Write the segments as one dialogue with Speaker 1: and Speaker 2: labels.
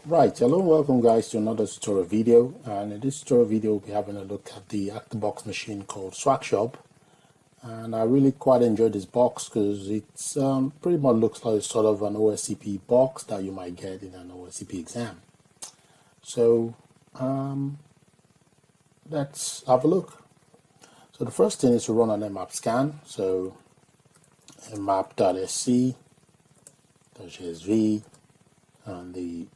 Speaker 1: Right, hello and welcome guys to another tutorial video, and in this tutorial video we'll be having a look at the HackTheBox machine called SwagShop. And I really quite enjoyed this box because it's pretty much looks like sort of an OSCP box that you might get in an OSCP exam. So let's have a look. So the first thing is to run an mmap scan. So mmap.sc-sv, and the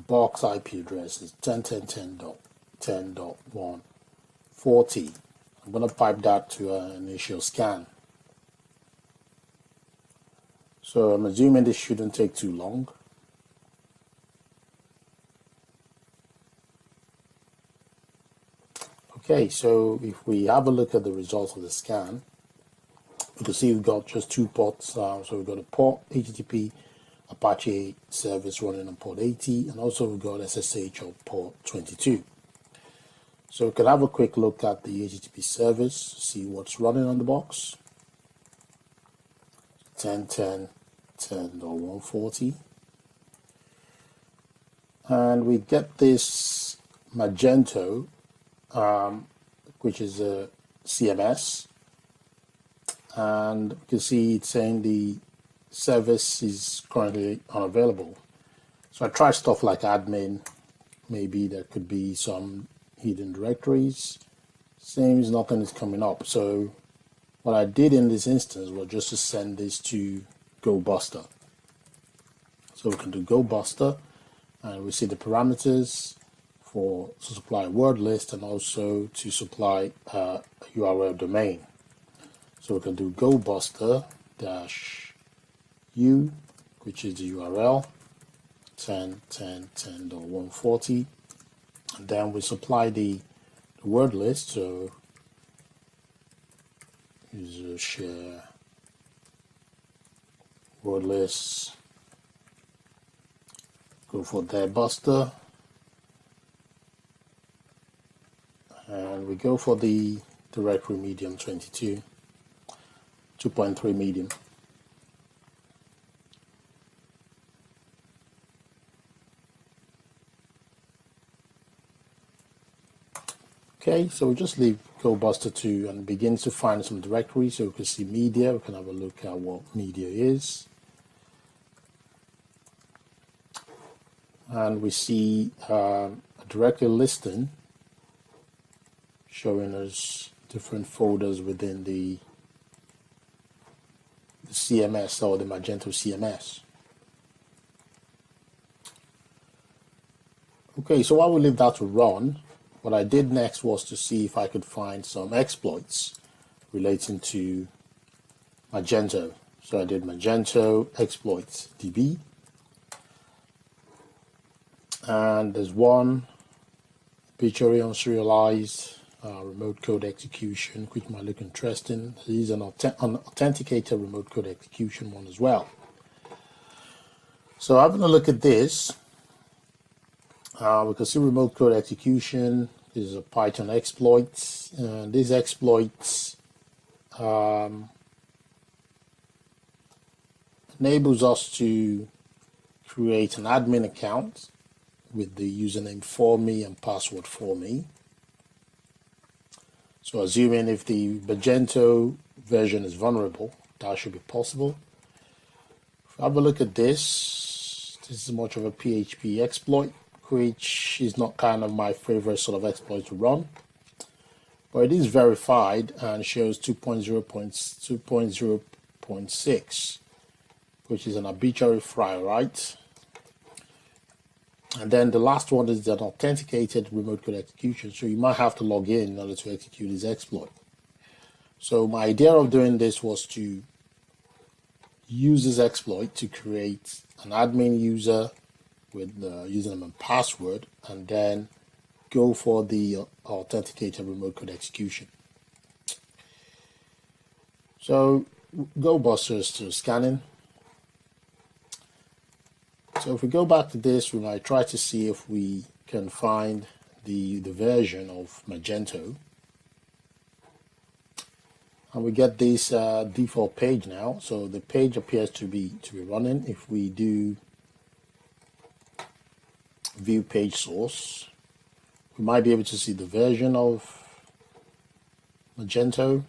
Speaker 1: box IP address is 10.10.10.140. I'm going to pipe that to an initial scan. So I'm assuming this shouldn't take too long. Okay, so if we have a look at the results of the scan, you can see we've got just two ports. So we've got a port HTTP Apache service running on port 80, and also we've got SSH on port 22. So we can have a quick look at the HTTP service, see what's running on the box. 10.10.10.140, and we get this Magento, which is a CMS, and you can see it's saying the service is currently unavailable. So I tried stuff like admin, maybe there could be some hidden directories. Seems nothing is coming up. So what I did in this instance was just to send this to GoBuster. So we can do GoBuster, and we see the parameters to supply a word list and also to supply a URL domain. So we can do GoBuster -u, which is the URL 10.10.10.140, and then we supply the word list. So user share word list, go for GoBuster, and we go for the directory medium 22, 2.3 medium. Okay, so we just leave GoBuster 2 and begins to find some directories. So we can see media. We can have a look at what media is. And we see a directory listing showing us different folders within the CMS, or the Magento CMS. Okay, so while we leave that to run, what I did next was to see if I could find some exploits relating to Magento. So I did Magento exploits DB, and there's one arbitrary unserialized remote code execution, which might look interesting. This is an authenticated remote code execution one as well. So having a look at this, we can see remote code execution. This is a Python exploit, and these exploits enables us to create an admin account with the username for me and password for me. So assuming if the Magento version is vulnerable, that should be possible. If I have a look at this, this is much of a PHP exploit, which is not kind of my favorite sort of exploit to run, but it is verified and shows 2.0.6, which is an arbitrary file, right? And then the last one is an authenticated remote code execution, so you might have to log in order to execute this exploit. So my idea of doing this was to use this exploit to create an admin user with the username and password, and then go for the authenticated remote code execution. So GoBuster is still scanning. So if we go back to this, we might try to see if we can find the version of Magento. And we get this default page now. So the page appears to be running. If we do view page source, we might be able to see the version of Magento.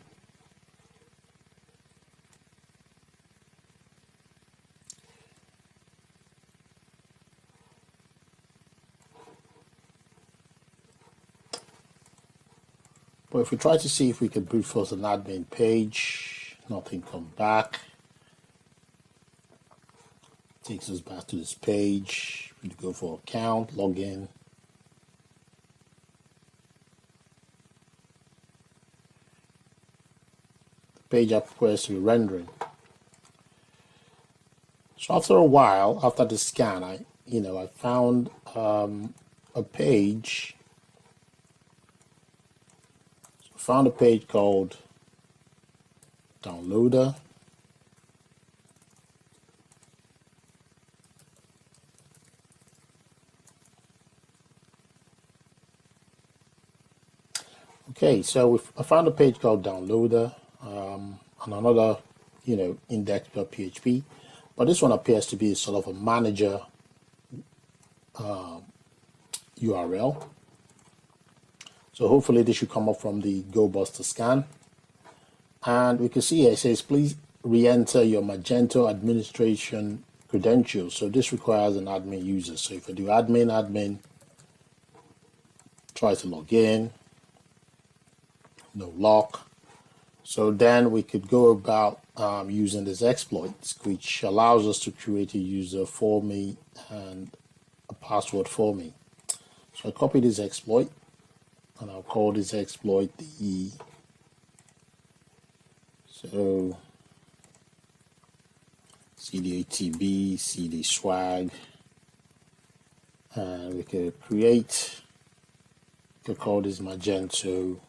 Speaker 1: But if we try to see if we can brute force an admin page, nothing comes back. Takes us back to this page. We go for account, login. The page appears to be rendering. So after a while, after the scan, I found a page. Found a page called Downloader. Okay, so I found a page called Downloader and another, index.php, but this one appears to be sort of a manager URL. So hopefully this should come up from the GoBuster scan. And we can see here it says, please re-enter your Magento administration credentials. So this requires an admin user. So if I do admin, try to log in, no lock. So then we could go about using this exploit, which allows us to create a user for me and a password for me. So I copy this exploit, and I'll call this exploit the cd atb cd swag, and we could call this Magento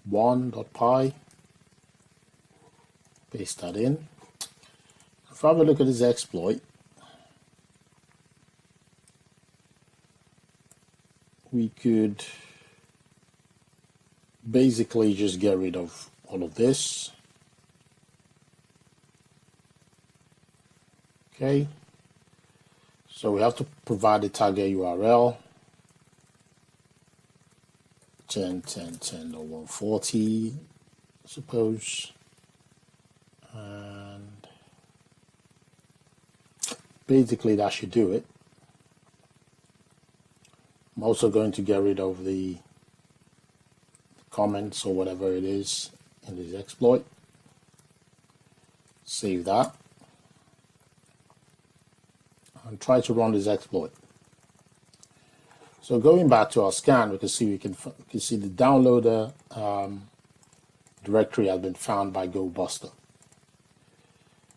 Speaker 1: 1.py, paste that in. If I have a look at this exploit, we could basically just get rid of all of this. Okay, so we have to provide the target URL 10.10.10.140, I suppose, and basically that should do it. I'm also going to get rid of the comments or whatever it is in this exploit. Save that and try to run this exploit. So going back to our scan, we can see the downloader directory has been found by GoBuster.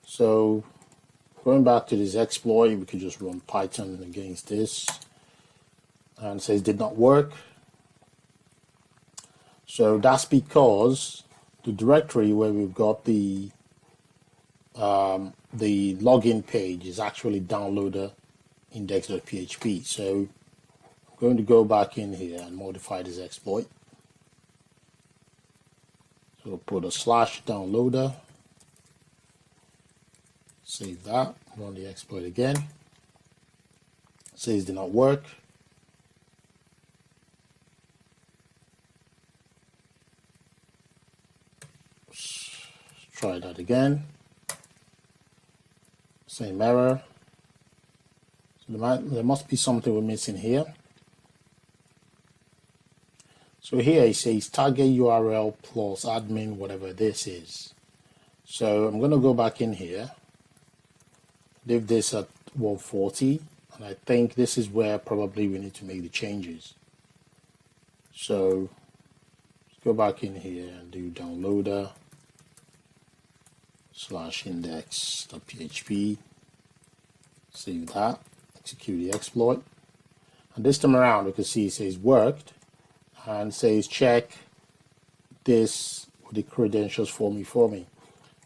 Speaker 1: So going back to this exploit, we can just run Python against this, and it says did not work. So that's because the directory where we've got the login page is actually downloader index.php. So I'm going to go back in here and modify this exploit. So put a /downloader, save that, run the exploit again. It says did not work. Try that again. Same error. So there must be something we're missing here. So here it says target URL plus admin, whatever this is. So I'm going to go back in here, leave this at 140, and I think this is where probably we need to make the changes. So let's go back in here and do downloader /index.php, save that, execute the exploit, and this time around we can see it says worked and says check this with the credentials for me.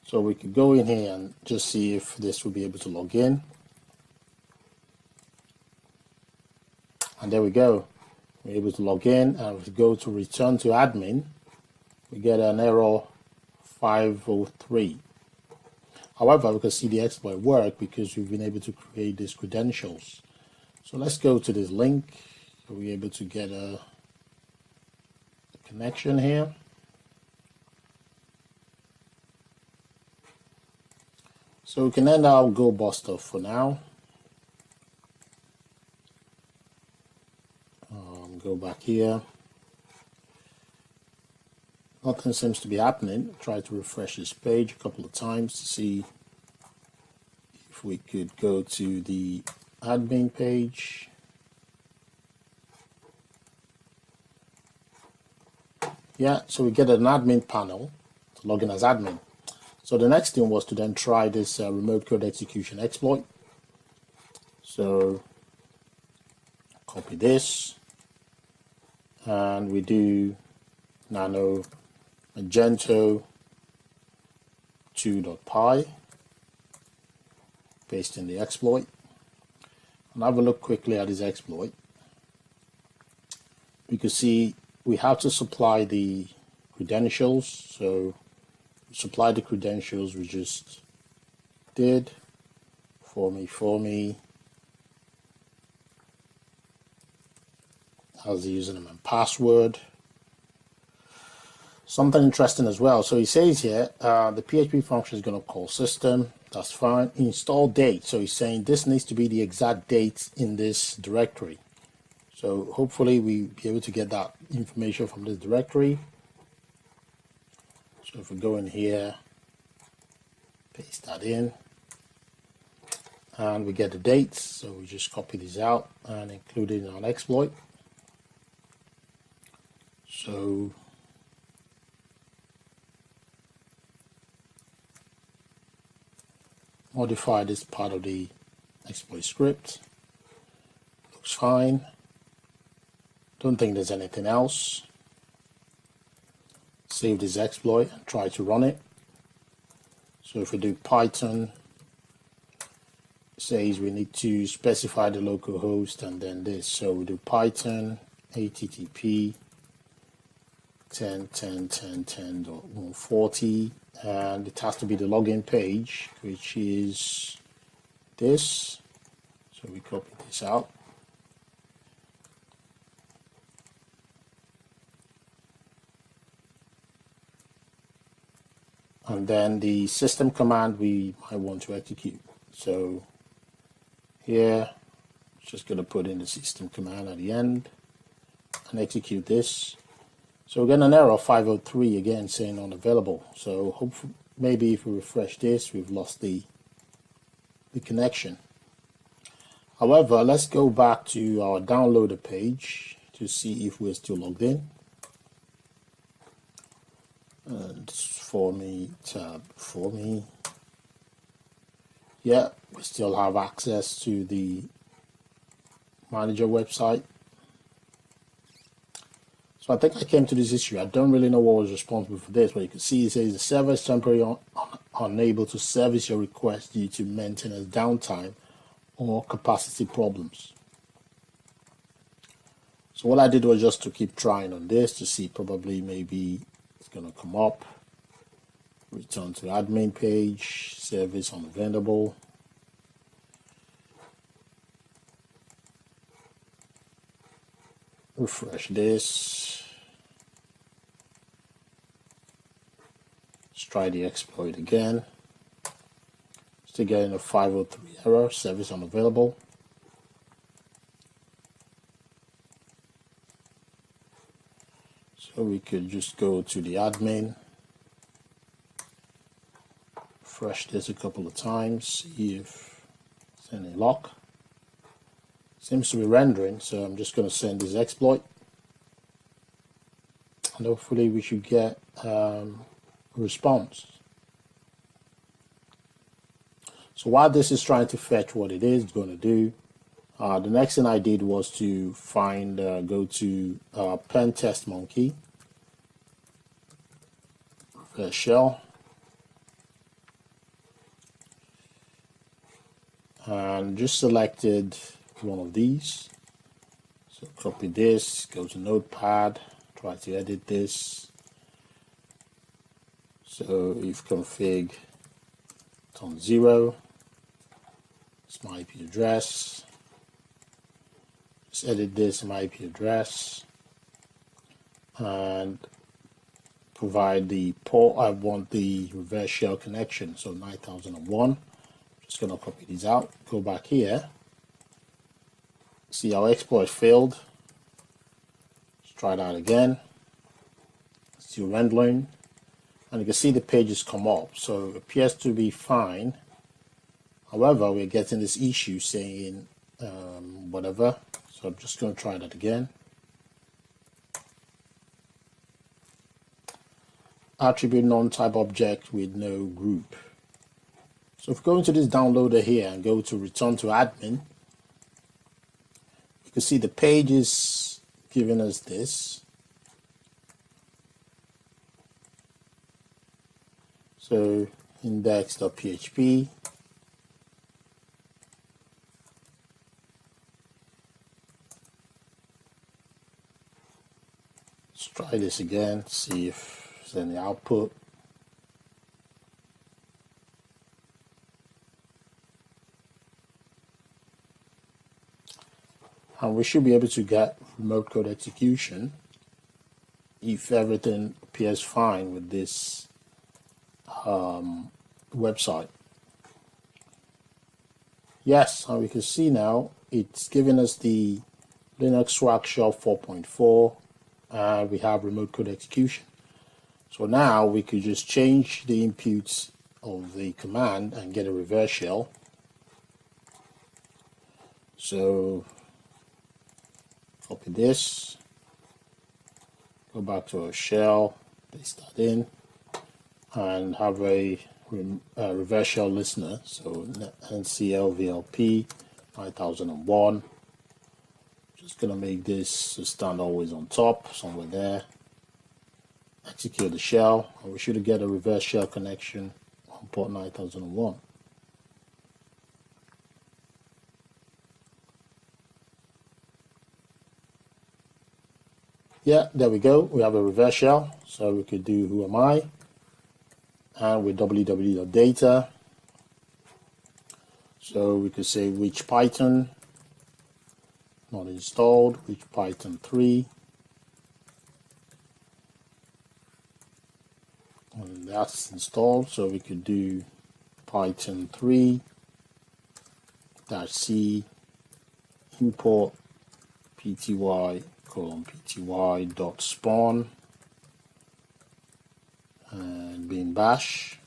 Speaker 1: So we could go in here and just see if this will be able to log in, and there we go, we're able to log in, and if we go to return to admin, we get an error 503. However, we can see the exploit work because we've been able to create these credentials. So let's go to this link. Are we able to get a connection here? So we can end our Go Buster for now. Go back here. Nothing seems to be happening. Try to refresh this page a couple of times to see if we could go to the admin page. Yeah, so we get an admin panel to log in as admin. So the next thing was to then try this remote code execution exploit. So copy this, and we do nano magento 2.py, paste in the exploit, and have a look quickly at this exploit. You can see we have to supply the credentials, so supply the credentials we just did for me as the username and password. Something interesting as well. So he says here, the PHP function is going to call system. That's fine. Install date. So he's saying this needs to be the exact date in this directory. So hopefully we'll be able to get that information from this directory. So if we go in here, paste that in, and we get the dates. So we just copy these out and include it in our exploit. So modify this part of the exploit script. Looks fine. Don't think there's anything else. Save this exploit and try to run it. So if we do Python, it says we need to specify the local host and then this. So we do Python http 10.10.10.10.140, and it has to be the login page, which is this. So we copy this out. And then the system command we might want to execute. So here, just going to put in the system command at the end and execute this. So we get an error 503 again saying unavailable. So hopefully, maybe if we refresh this, we've lost the connection. However, let's go back to our downloader page to see if we're still logged in. And for me, tab for me. Yeah, we still have access to the manager website. So I think I came to this issue. I don't really know what was responsible for this, but you can see it says the server is temporarily unable to service your request due to maintenance downtime or capacity problems. So what I did was just to keep trying on this to see probably maybe it's going to come up. Return to admin page, service unavailable. Refresh this. Let's try the exploit again. Still getting a 503 error, service unavailable. So we could just go to the admin, refresh this a couple of times, see if there's any lock. Seems to be rendering, so I'm just going to send this exploit. And hopefully we should get a response. So while this is trying to fetch what it is going to do, the next thing I did was to find, go to pen test monkey, shell, and just selected one of these. So copy this, go to Notepad, try to edit this. So if config on 0, it's my IP address. just edit this my IP address and provide the port. I want the reverse shell connection, so 9001. Just gonna copy these out, go back here, see our exploit failed. Let's try that again. Still rendering, and you can see the pages come up, so it appears to be fine. However, we're getting this issue saying whatever, so I'm just going to try that again. Attribute non-type object with no group. So if we go into this downloader here and go to return to admin, you can see the page is giving us this. So index.php, let's try this again, see if there's any output. And we should be able to get remote code execution if everything appears fine with this website. Yes, and we can see now it's giving us the Linux SwagShop 4.4 and we have remote code execution. So now we could just change the inputs of the command and get a reverse shell. So copy this, go back to our shell, paste that in, and have a reverse shell listener. So nclvlp 9001. Just gonna make this stand always on top, somewhere there. Execute the shell, and we should get a reverse shell connection on port 9001. Yeah, there we go. We have a reverse shell. So we could do who am I, and with www.data. So we could say which Python, not installed, which Python 3. And that's installed, so we could do Python 3 -c import pty:/pty.spawn and bin bash.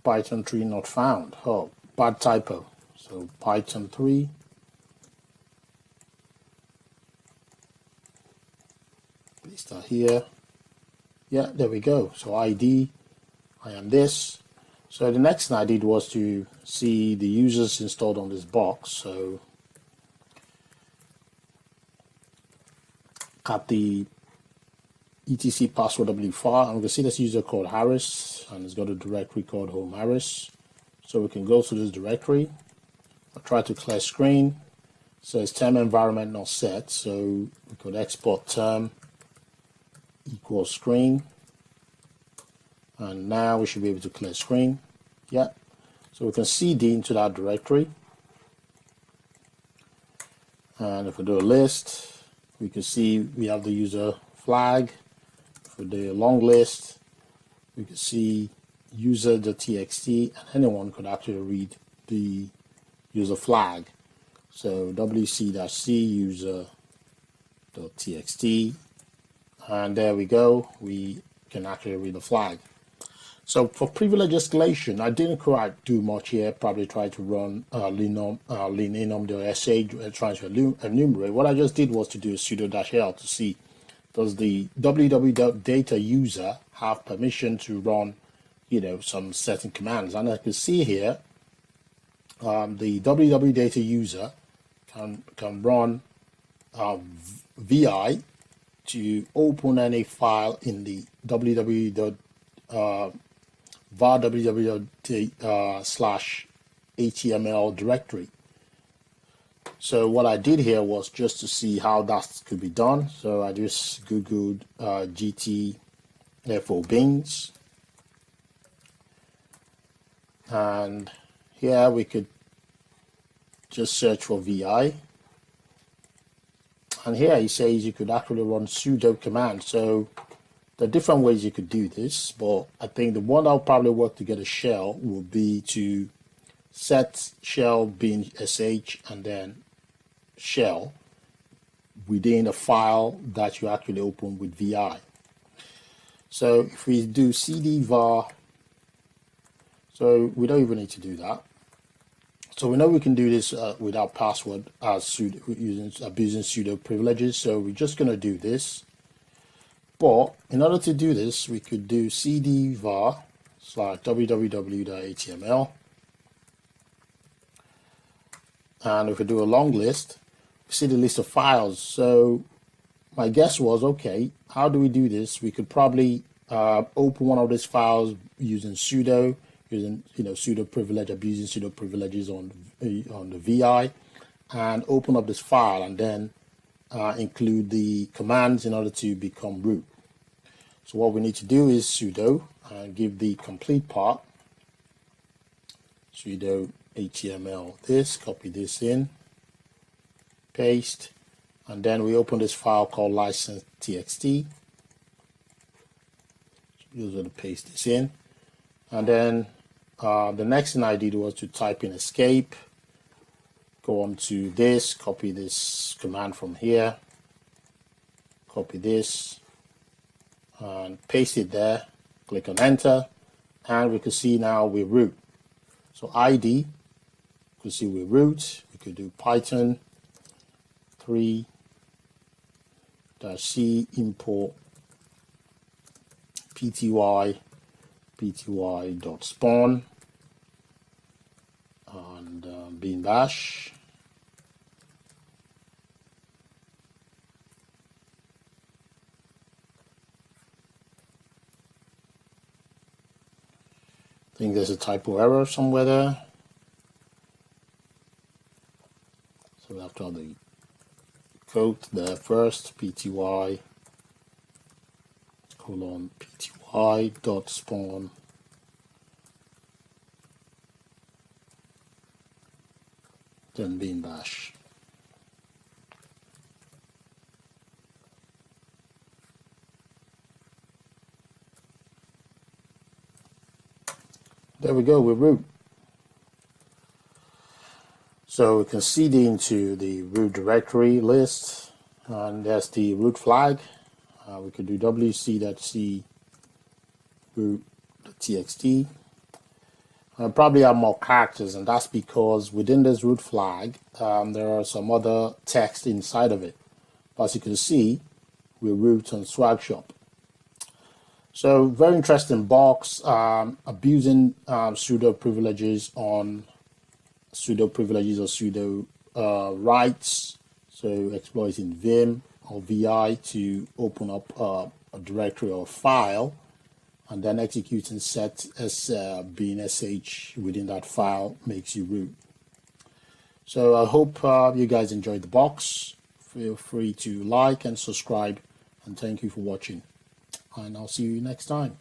Speaker 1: Python 3 not found. Oh, bad typo. So Python 3. Paste that here. Yeah, there we go. So ID, I am this. So the next thing I did was to see the users installed on this box. So at the etc password w file, and we can see this user called Harris, and it's got a directory called home Harris. So we can go to this directory. I'll try to clear screen. So it's term environment not set. So we could export term equals screen. And now we should be able to clear screen. Yeah. So we can cd into that directory. And if we do a list, we can see we have the user flag. For the long list, we can see user.txt, and anyone could actually read the user flag. So wc-c user.txt, and there we go. We can actually read the flag. So for privilege escalation, I didn't quite do much here. Probably try to run lean-enum.sh trying to enumerate. What I just did was to do a sudo-l to see does the www.data user have permission to run, some certain commands. And I can see here, the www.data user can run vi to open any file in the var/html directory. So what I did here was just to see how that could be done. So I just googled gt therefore beans, and here we could just search for VI, and here it says you could actually run sudo command. So there are different ways you could do this, but I think the one that'll probably work to get a shell will be to set shell bin sh and then shell within a file that you actually open with VI. So if we do cd var, so we don't even need to do that. So we know we can do this without password as sudo, abusing sudo privileges. So we're just going to do this. But in order to do this, we could do cd var /www.html. And if we do a long list, we see the list of files. So my guess was, okay, how do we do this? We could probably open one of these files using sudo, using sudo privilege, abusing sudo privileges on the VI, and open up this file and then include the commands in order to become root. So what we need to do is sudo and give the complete part, sudo html this, copy this in, paste, and then we open this file called license.txt. Use it to paste this in, and then the next thing I did was to type in escape, go on to this, copy this command from here, copy this, and paste it there, click on enter, and we can see now we're root. So ID, you can see we're root. We could do Python 3-c import pty.spawn and bin bash. I think there's a typo error somewhere there. So we have to have the code there first, pty pty.spawn then bin bash. There we go, we're root. So we can cd into the root directory list, and there's the root flag. We could do wc.c root.txt. Probably have more characters, and that's because within this root flag there are some other text inside of it. But as you can see, we're root on SwagShop. So very interesting box, abusing sudo privileges on sudo privileges or sudo rights. So exploiting Vim or VI to open up a directory or file, and then executing set as being sh within that file makes you root. So I hope you guys enjoyed the box. Feel free to like and subscribe, and thank you for watching. And I'll see you next time.